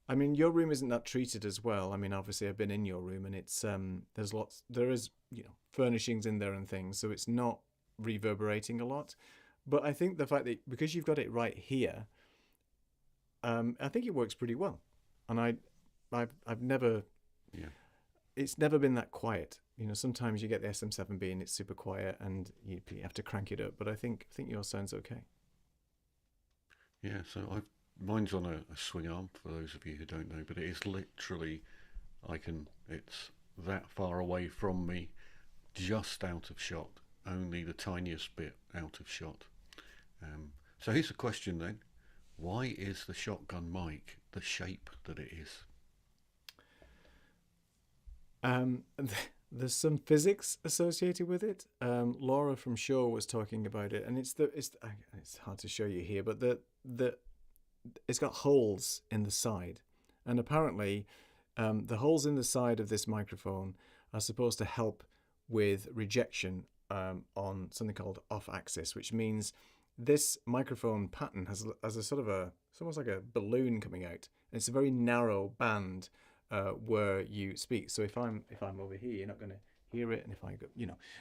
I mean, your room isn't that treated as well. I mean, obviously, I've been in your room, and it's there is furnishings in there and things, so it's not reverberating a lot. But I think the fact that because you've got it right here, I think it works pretty well. And I've never, Yeah. it's never been that quiet. Sometimes you get the SM7B and it's super quiet and you have to crank it up. But I think yours sounds okay. Yeah, so mine's on a swing arm, for those of you who don't know, but it is literally, it's that far away from me, just out of shot, only the tiniest bit out of shot. So here's a question then. Why is the shotgun mic the shape that it is? There's some physics associated with it. Laura from Shaw was talking about it, and it's hard to show you here, but it's got holes in the side, and apparently the holes in the side of this microphone are supposed to help with rejection on something called off-axis, which means this microphone pattern has a sort of it's almost like a balloon coming out. And it's a very narrow band where you speak. So if I'm over here, you're not going to hear it, and if I go,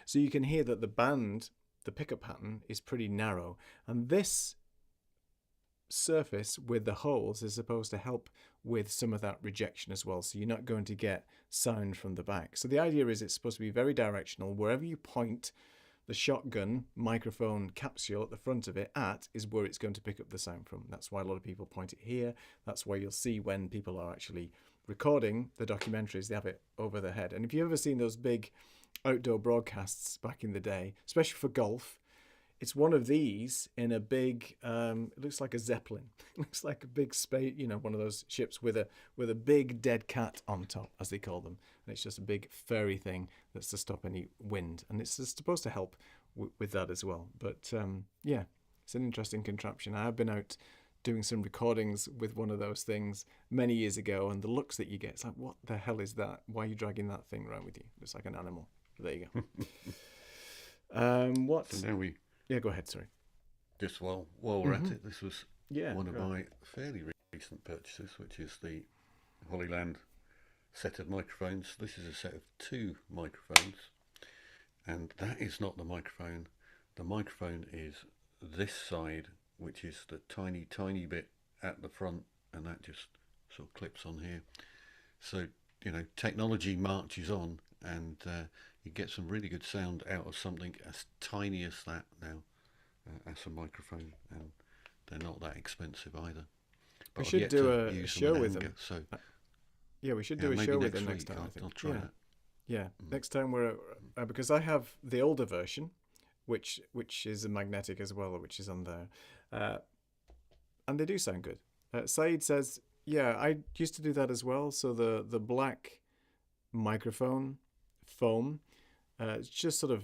so you can hear that the band, the pickup pattern, is pretty narrow, and this surface with the holes is supposed to help with some of that rejection as well, so you're not going to get sound from the back. So the idea is it's supposed to be very directional. Wherever you point the shotgun microphone capsule at the front of it at is where it's going to pick up the sound from. That's why a lot of people point it here. That's why you'll see when people are actually recording the documentaries, they have it over their head. And if you've ever seen those big outdoor broadcasts back in the day, especially for golf, it's one of these in a big, it looks like a Zeppelin. It looks like a big space, one of those ships with a big dead cat on top, as they call them. And it's just a big furry thing that's to stop any wind. And it's supposed to help with that as well. But yeah, it's an interesting contraption. I have been out doing some recordings with one of those things many years ago, and the looks that you get, it's like, what the hell is that? Why are you dragging that thing around with you? It's like an animal. But there you go. What? So now we Yeah, go ahead. Sorry. just while we're at it, this was Yeah. one of go on. my fairly recent purchases, which is the Hollyland set of microphones. This is a set of 2 microphones, and that is not the microphone. The microphone is this side, which is the tiny bit at the front, and that just sort of clips on here. So, you know, technology marches on, and you get some really good sound out of something as tiny as that now, as a microphone, and they're not that expensive either. But We I've should yet do to a use show them in with anger, them. so Yeah, we should yeah, do a maybe show with next them next week time. I I'll think. try Yeah. that. Yeah. Next time we're because I have the older version, which is a magnetic as well, which is on there, and they do sound good. Saeed says, yeah, I used to do that as well. So the black microphone foam, it just sort of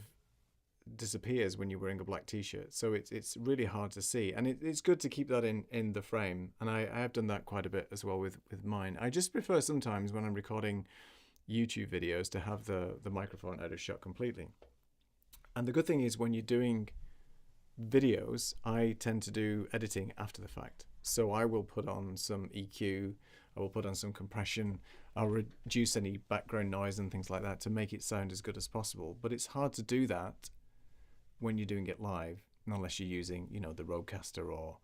disappears when you're wearing a black t-shirt, so it's really hard to see, and it's good to keep that in the frame, and I have done that quite a bit as well with mine. I just prefer sometimes when I'm recording YouTube videos to have the microphone out of shot completely. And the good thing is when you're doing videos, I tend to do editing after the fact. So I will put on some EQ, I will put on some compression, I'll reduce any background noise and things like that to make it sound as good as possible. But it's hard to do that when you're doing it live, unless you're using, you know, the Rodecaster or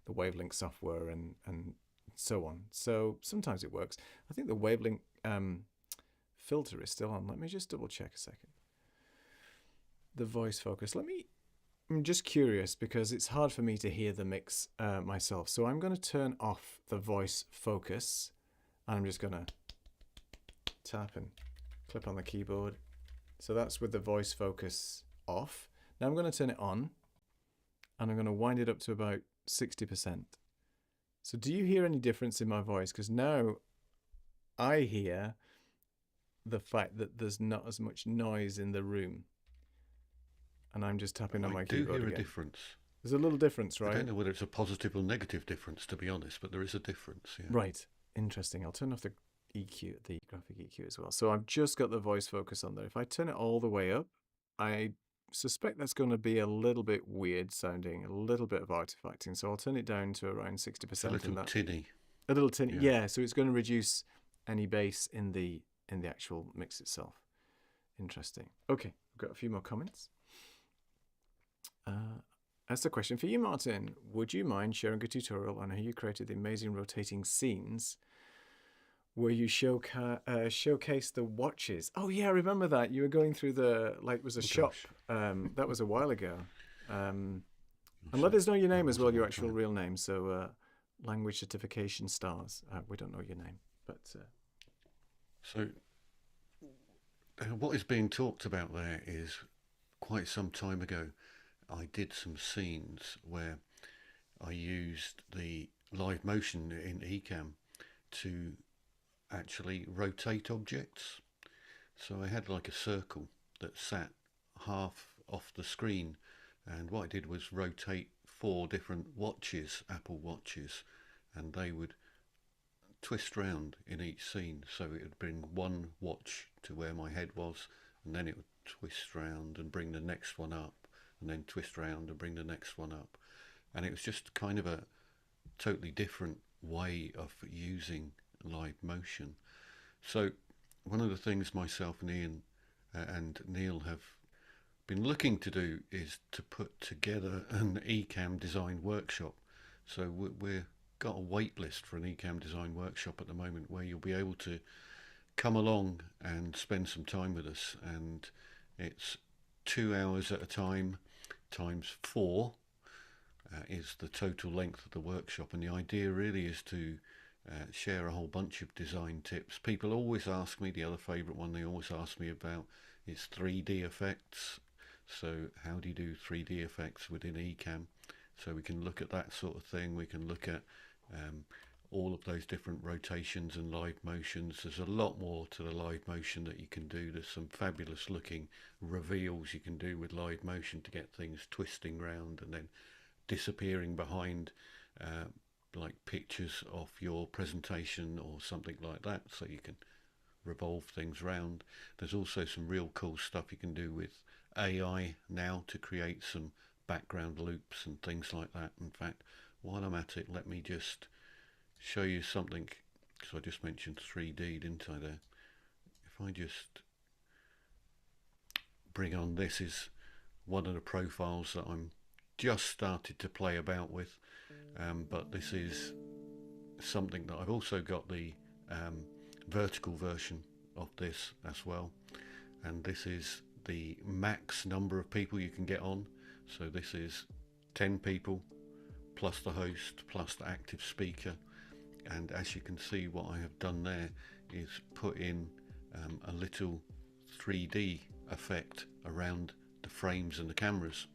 the Wave Link software and so on. So sometimes it works. I think the Wave Link filter is still on. Let me just double check a second. The voice focus. I'm just curious because it's hard for me to hear the mix myself. So I'm going to turn off the voice focus, and I'm just going to tap and clip on the keyboard. So that's with the voice focus off. Now I'm going to turn it on, and I'm going to wind it up to about 60%. So do you hear any difference in my voice? Because now I hear the fact that there's not as much noise in the room. And I'm just tapping on my keyboard I do hear again. a difference. There's a little difference, right? I don't know whether it's a positive or negative difference, to be honest, but there is a difference. Yeah. Right. Interesting. I'll turn off the EQ, the graphic EQ as well. So I've just got the voice focus on there. If I turn it all the way up, I suspect that's going to be a little bit weird sounding, a little bit of artifacting. So I'll turn it down to around 60%. It's a little tinny. A little tinny, Yeah. yeah. So it's going to reduce any bass in the actual mix itself. Interesting. Okay, I've got a few more comments. That's a question for you, Martin. Would you mind sharing a tutorial on how you created the amazing rotating scenes where you showcase the watches? Oh yeah, I remember that. You were going through it was a shop. That was a while ago. And let us know your name as well, your actual real name. So language certification stars. We don't know your name, but so what is being talked about there is quite some time ago. I did some scenes where I used the live motion in Ecamm to actually rotate objects. So I had like a circle that sat half off the screen, and what I did was rotate 4 different watches, Apple watches, and they would twist round in each scene. So it would bring one watch to where my head was, and then it would twist round and bring the next one up, and then twist round and bring the next one up. And it was just kind of a totally different way of using live motion. So one of the things myself and Ian and Neil have been looking to do is to put together an Ecamm design workshop. So we've got a wait list for an Ecamm design workshop at the moment where you'll be able to come along and spend some time with us, and it's 2 hours at a time times 4 is the total length of the workshop. And the idea really is to share a whole bunch of design tips. People always ask me, the other favourite one they always ask me about is 3D effects. So how do you do 3D effects within Ecamm? So we can look at that sort of thing. We can look at all of those different rotations and live motions. There's a lot more to the live motion that you can do. There's some fabulous looking reveals you can do with live motion to get things twisting round and then disappearing behind like pictures of your presentation or something like that, so you can revolve things round. There's also some real cool stuff you can do with AI now to create some background loops and things like that. In fact, while I'm at it, let me just show you something, because I just mentioned 3D, didn't I there? If I just bring on, this is one of the profiles that I'm just started to play about with, but this is something that I've also got the vertical version of this as well, and this is the max number of people you can get on. So this is 10 people plus the host plus the active speaker, and as you can see, what I have done there is put in a little 3D effect around the frames and the cameras.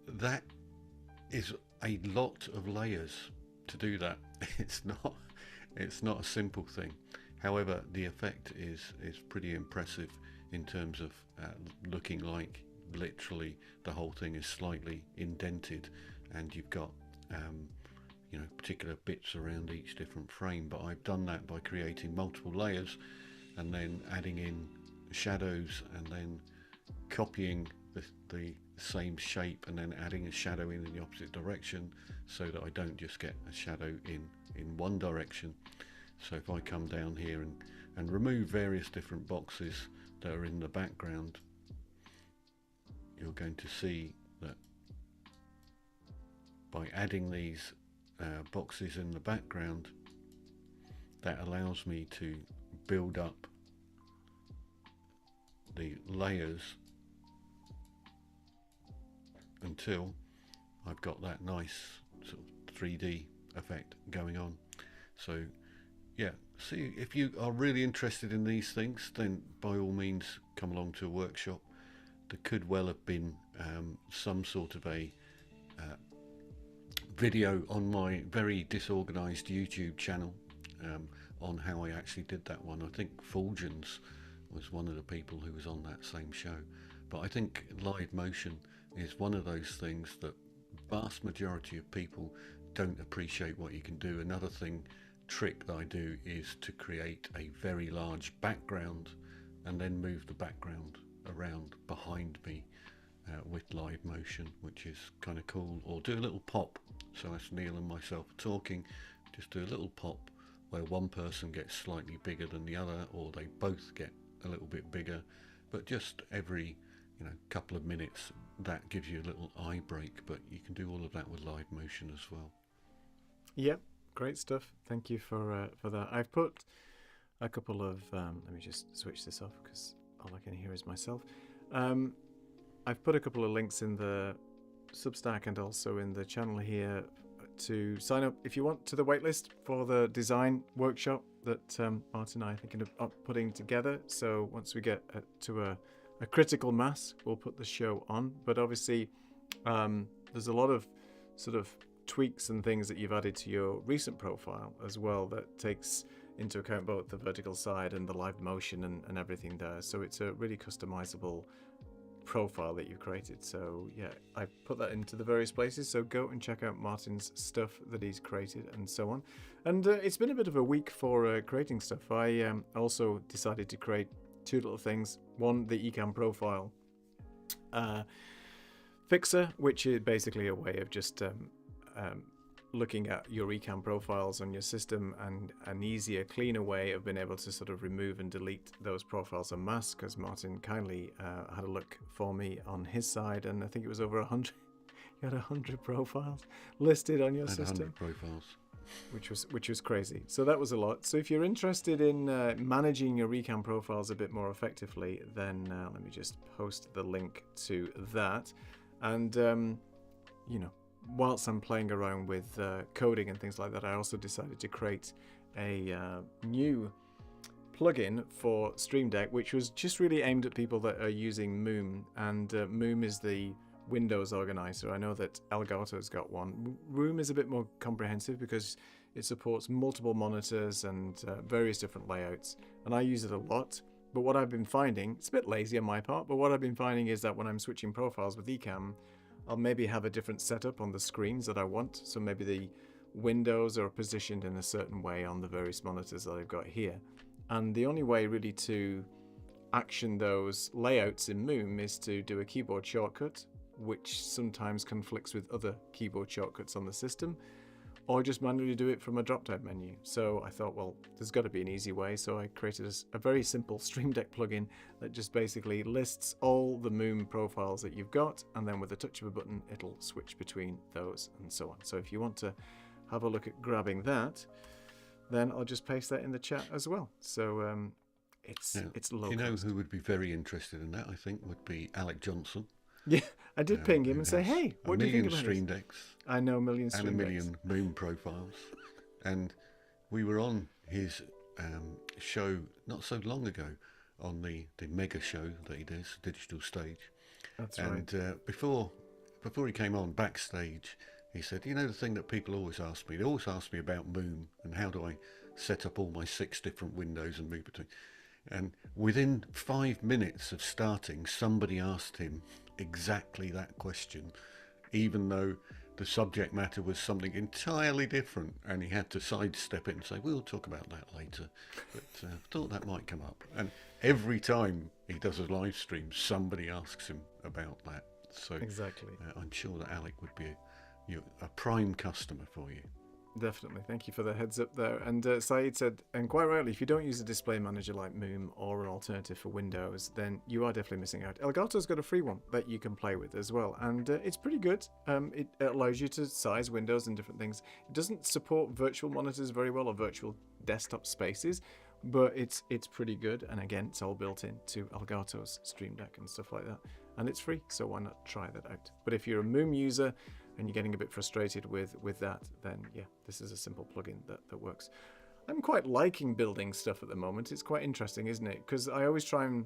That is a lot of layers to do that. It's not a simple thing. However, the effect is pretty impressive in terms of looking like literally the whole thing is slightly indented, and you've got particular bits around each different frame. But I've done that by creating multiple layers and then adding in shadows and then copying the same shape and then adding a shadow in the opposite direction, so that I don't just get a shadow in one direction. So if I come down here and remove various different boxes that are in the background, you're going to see that by adding these boxes in the background, that allows me to build up the layers until I've got that nice sort of 3D effect going on. So yeah, see, if you are really interested in these things, then by all means come along to a workshop. There could well have been some sort of a video on my very disorganized YouTube channel on how I actually did that one. I think Fulgens was one of the people who was on that same show. But I think live motion is one of those things that vast majority of people don't appreciate what you can do. Another trick that I do is to create a very large background and then move the background around behind me with live motion, which is kind of cool. Or do a little pop. So that's Neil and myself talking. Just do a little pop where one person gets slightly bigger than the other, or they both get a little bit bigger. But just every couple of minutes, that gives you a little eye break. But you can do all of that with live motion as well. Yep, great stuff. Thank you for that. I've put a couple of let me just switch this off because all I can hear is myself. I've put a couple of links in the Substack and also in the channel here to sign up if you want to the waitlist for the design workshop that Martin and I are thinking of putting together. So once we get to a critical mass, we'll put the show on. But obviously there's a lot of sort of tweaks and things that you've added to your recent profile as well that takes into account both the vertical side and the live motion and everything there. So it's a really customizable profile that you've created. So yeah, I put that into the various places, so go and check out Martin's stuff that he's created and so on. And it's been a bit of a week for creating stuff. I also decided to create two little things. One, the Ecamm profile fixer, which is basically a way of just looking at your Ecamm profiles on your system, and an easier, cleaner way of being able to sort of remove and delete those profiles en masse, because Martin kindly had a look for me on his side, and I think it was over 100. You had 100 profiles listed on your system. 100 profiles. Which was crazy. So that was a lot. So if you're interested in managing your Ecamm profiles a bit more effectively, then let me just post the link to that. And whilst I'm playing around with coding and things like that, I also decided to create a new plugin for Stream Deck, which was just really aimed at people that are using Moom. And Moom is the Windows organizer. I know that Elgato's got one. Room is a bit more comprehensive because it supports multiple monitors and various different layouts. And I use it a lot. But what I've been finding, it's a bit lazy on my part, but what I've been finding is that when I'm switching profiles with Ecamm, I'll maybe have a different setup on the screens that I want. So maybe the windows are positioned in a certain way on the various monitors that I've got here. And the only way really to action those layouts in Moom is to do a keyboard shortcut, which sometimes conflicts with other keyboard shortcuts on the system, or just manually do it from a drop-down menu. So I thought, well, there's got to be an easy way, so I created a very simple Stream Deck plugin that just basically lists all the Moom profiles that you've got, and then with the touch of a button it'll switch between those and so on. So if you want to have a look at grabbing that, then I'll just paste that in the chat as well. So it's low You know cost. who would be very interested in that, I think, would be Alec Johnson. Yeah, I did ping him and say, hey, what do you think about Stream this? Decks. I know, million And a Stream Decks. million Moom profiles. And we were on his show not so long ago, on the mega show that he does, Digital Stage. That's and right. Before he came on backstage, he said, you know, the thing that people always ask me, they always ask me about Moom and how do I set up all my 6 different windows and move between. And within 5 minutes of starting, somebody asked him exactly that question, even though the subject matter was something entirely different, and he had to sidestep it and say, we'll talk about that later, but thought that might come up. And every time he does a live stream, somebody asks him about that. So Exactly. I'm sure that Alec would be a prime customer for you. Definitely. Thank you for the heads up there. And Saeed said, and quite rightly, if you don't use a display manager like Moom or an alternative for Windows, then you are definitely missing out. Elgato's got a free one that you can play with as well, and it's pretty good. It allows you to size windows and different things. It doesn't support virtual monitors very well or virtual desktop spaces, but it's pretty good. And again, it's all built into Elgato's Stream Deck and stuff like that. And it's free, so why not try that out? But if you're a Moom user and you're getting a bit frustrated with that, then yeah, this is a simple plugin that works. I'm quite liking building stuff at the moment. It's quite interesting, isn't it? Because I always try and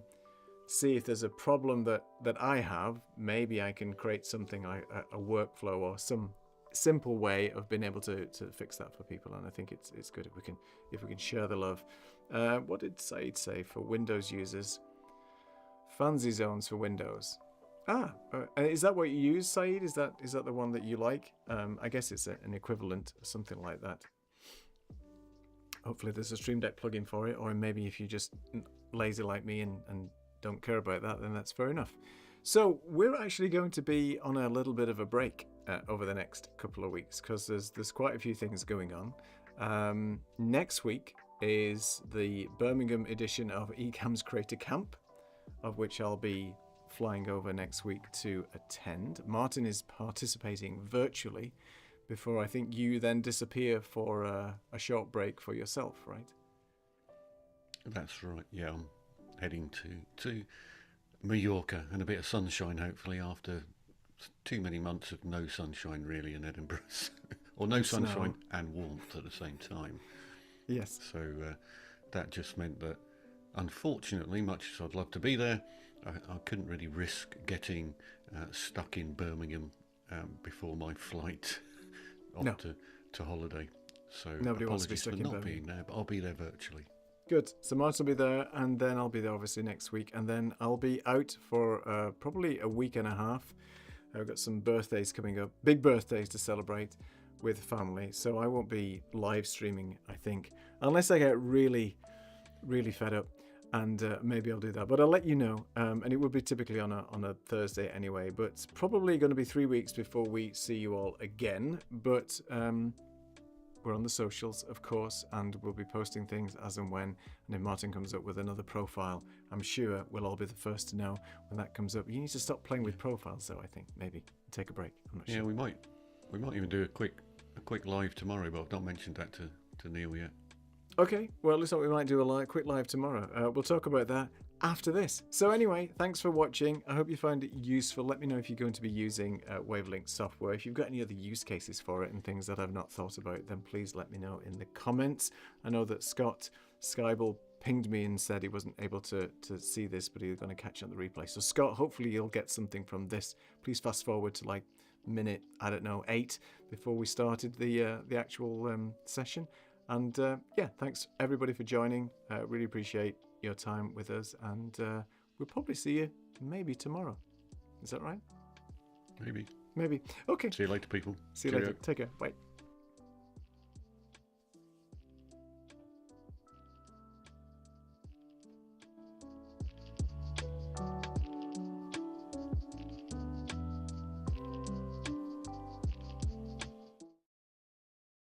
see if there's a problem that I have. Maybe I can create something like a workflow or some simple way of being able to fix that for people. And I think it's good if we can share the love. What did Said say for Windows users? Fancy zones for Windows. Is that what you use, Saeed? Is that the one that you like? I guess it's an equivalent, something like that. Hopefully there's a Stream Deck plugin for it, or maybe if you're just lazy like me and don't care about that, then that's fair enough. So we're actually going to be on a little bit of a break over the next couple of weeks, because there's quite a few things going on. Next week is the Birmingham edition of Ecamm's Creator Camp, of which I'll be flying over next week to attend. Martin is participating virtually before I think you then disappear for a short break for yourself, right? That's right. Yeah, I'm heading to Mallorca and a bit of sunshine, hopefully, after too many months of no sunshine really in Edinburgh. Or no sunshine and warmth at the same time. Yes. So that just meant that, unfortunately, much as I'd love to be there, I couldn't really risk getting stuck in Birmingham before my flight off to holiday. So nobody wants to be apologies stuck for in not Birmingham. being there, but I'll be there virtually. Good. So Martin will be there, and then I'll be there obviously next week, and then I'll be out for probably a week and a half. I've got some birthdays coming up, big birthdays to celebrate with family, so I won't be live streaming, I think, unless I get really, really fed up, and maybe I'll do that. But I'll let you know, and it would be typically on a Thursday anyway, but it's probably going to be 3 weeks before we see you all again. But we're on the socials, of course, and we'll be posting things as and when. And if Martin comes up with another profile, I'm sure we'll all be the first to know when that comes up. You need to stop playing with profiles, though, I think. Maybe take a break. I'm not sure. Yeah, we might even do a quick live tomorrow, but I've not mentioned that to Neil yet. Okay, well, looks like we might do a quick live tomorrow. We'll talk about that after this. So anyway, thanks for watching. I hope you find it useful. Let me know if you're going to be using Wave Link software. If you've got any other use cases for it and things that I've not thought about, then please let me know in the comments. I know that Scott Skyball pinged me and said he wasn't able to see this, but he's going to catch it on the replay. So Scott, hopefully you'll get something from this. Please fast forward to like minute, 8 before we started the actual session. And yeah, thanks everybody for joining. Really appreciate your time with us, and we'll probably see you maybe tomorrow. Is that right? Maybe. Maybe. Okay. See you later, people. See you Cheerio. later. Take care. Bye.